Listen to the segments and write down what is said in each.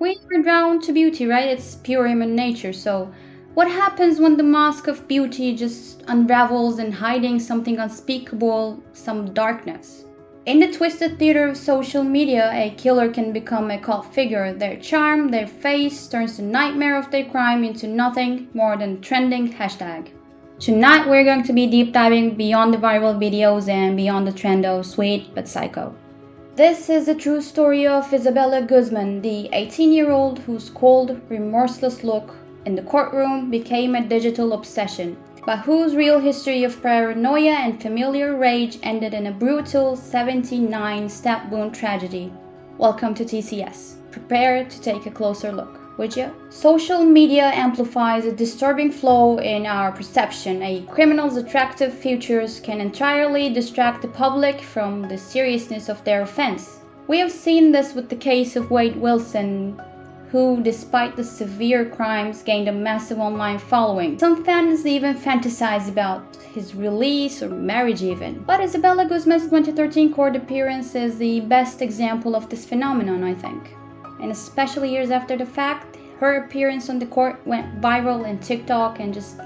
We are drawn to beauty, right? It's pure human nature. So, what happens when the mask of beauty just unravels and hiding something unspeakable, some darkness? In the twisted theater of social media, a killer can become a cult figure. Their charm, their face turns the nightmare of their crime into nothing more than trending hashtag. Tonight we're going to be deep diving beyond the viral videos and beyond the trend of sweet but psycho. This is the true story of Isabella Guzman, the 18-year-old whose cold, remorseless look in the courtroom became a digital obsession, but whose real history of paranoia and familiar rage ended in a brutal 79 stab wound tragedy. Welcome to TCS. Prepare to take a closer look, would you? Social media amplifies a disturbing flaw in our perception. A criminal's attractive features can entirely distract the public from the seriousness of their offense. We have seen this with the case of Wade Wilson, who, despite the severe crimes, gained a massive online following. Some fans even fantasize about his release or marriage even. But Isabella Guzman's 2013 court appearance is the best example of this phenomenon, I think. And especially years after the fact, her appearance on the court went viral in TikTok and just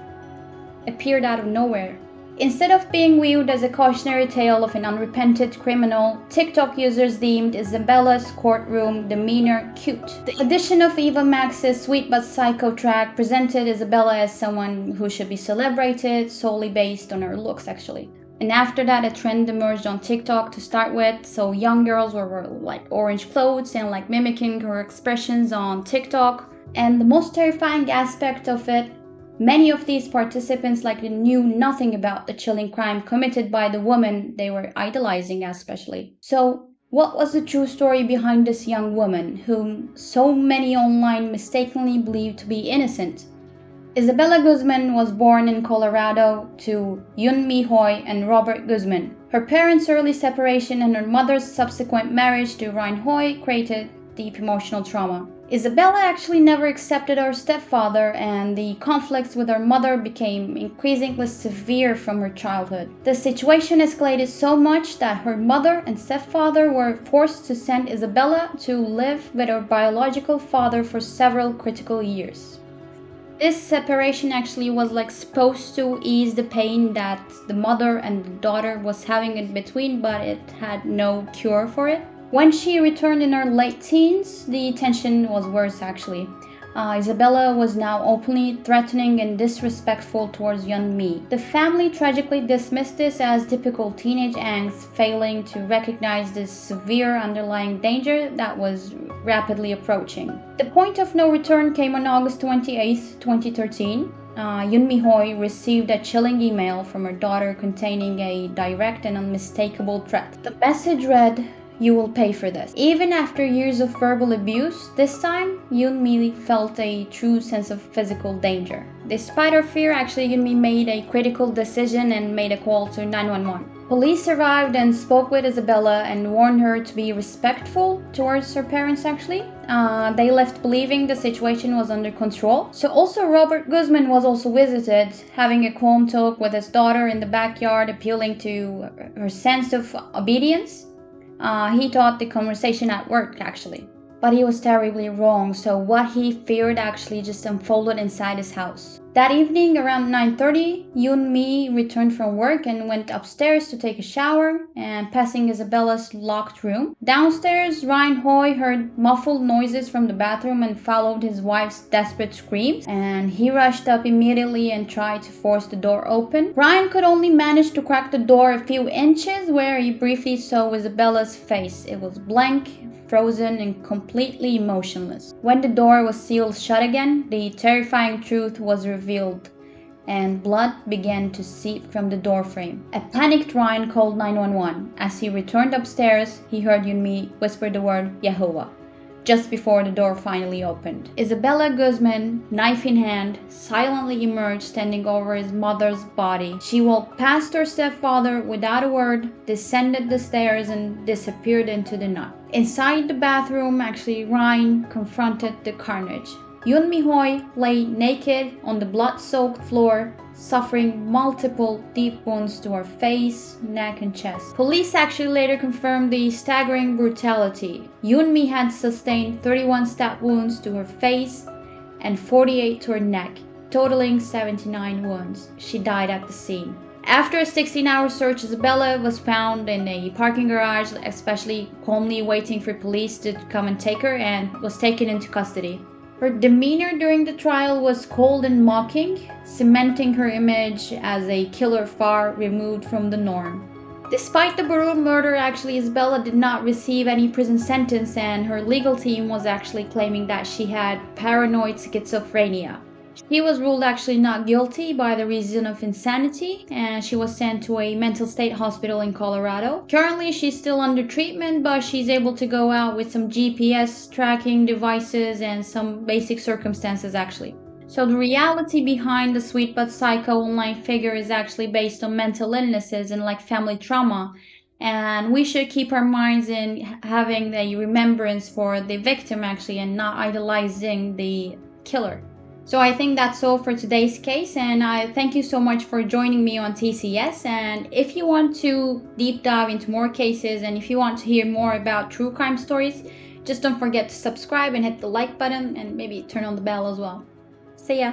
appeared out of nowhere. Instead of being viewed as a cautionary tale of an unrepentant criminal, TikTok users deemed Isabella's courtroom demeanor cute. The addition of Eva Max's Sweet But Psycho track presented Isabella as someone who should be celebrated solely based on her looks, actually. And after that, a trend emerged on TikTok to start with, so young girls were like orange clothes and like mimicking her expressions on TikTok. And the most terrifying aspect of it, many of these participants likely knew nothing about the chilling crime committed by the woman they were idolizing especially. So, what was the true story behind this young woman, whom so many online mistakenly believed to be innocent? Isabella Guzman was born in Colorado to Yun Mi Hoy and Robert Guzman. Her parents' early separation and her mother's subsequent marriage to Ryan Hoy created deep emotional trauma. Isabella actually never accepted her stepfather, and the conflicts with her mother became increasingly severe from her childhood. The situation escalated so much that her mother and stepfather were forced to send Isabella to live with her biological father for several critical years. This separation actually was like supposed to ease the pain that the mother and the daughter was having in between, but it had no cure for it. When she returned in her late teens, the tension was worse actually. Isabella was now openly threatening and disrespectful towards young me. The family tragically dismissed this as typical teenage angst, failing to recognize this severe underlying danger that was rapidly approaching. The point of no return came on August 28, 2013. Yun Mi Hoy received a chilling email from her daughter containing a direct and unmistakable threat. The message read, "You will pay for this." Even after years of verbal abuse, this time Yunmi felt a true sense of physical danger. Despite her fear, actually Yunmi made a critical decision and made a call to 911. Police arrived and spoke with Isabella and warned her to be respectful towards her parents actually. They left believing the situation was under control. So also Robert Guzman was also visited, having a calm talk with his daughter in the backyard, appealing to her sense of obedience. He thought the conversation at work actually. But he was terribly wrong, so what he feared actually just unfolded inside his house. That evening around 9:30, Yoon Mi returned from work and went upstairs to take a shower, and passing Isabella's locked room. Downstairs, Ryan Hoy heard muffled noises from the bathroom and followed his wife's desperate screams, and he rushed up immediately and tried to force the door open. Ryan could only manage to crack the door a few inches, where he briefly saw Isabella's face. It was blank, frozen and completely emotionless. When the door was sealed shut again, the terrifying truth was revealed, and blood began to seep from the doorframe. A panicked Ryan called 911. As he returned upstairs, he heard Yunmi whisper the word Yehovah just before the door finally opened. Isabella Guzman, knife in hand, silently emerged, standing over his mother's body. She walked past her stepfather without a word, descended the stairs, and disappeared into the night. Inside the bathroom, actually, Ryan confronted the carnage. Yoon Mi-hoi lay naked on the blood-soaked floor, suffering multiple deep wounds to her face, neck, and chest. Police actually later confirmed the staggering brutality. Yoon-mi had sustained 31 stab wounds to her face and 48 to her neck, totaling 79 wounds. She died at the scene. After a 16-hour search, Isabella was found in a parking garage, especially calmly waiting for police to come and take her, and was taken into custody. Her demeanor during the trial was cold and mocking, cementing her image as a killer far removed from the norm. Despite the brutal murder, actually, Isabella did not receive any prison sentence, and her legal team was actually claiming that she had paranoid schizophrenia. She was ruled actually not guilty by the reason of insanity, and she was sent to a mental state hospital in Colorado. Currently, she's still under treatment, but she's able to go out with some GPS tracking devices and some basic circumstances actually. So the reality behind the sweet but psycho online figure is actually based on mental illnesses and like family trauma. And we should keep our minds in having a remembrance for the victim actually and not idolizing the killer. So I think that's all for today's case, and I thank you so much for joining me on TCS. And if you want to deep dive into more cases and if you want to hear more about true crime stories, just don't forget to subscribe and hit the like button and maybe turn on the bell as well. See ya!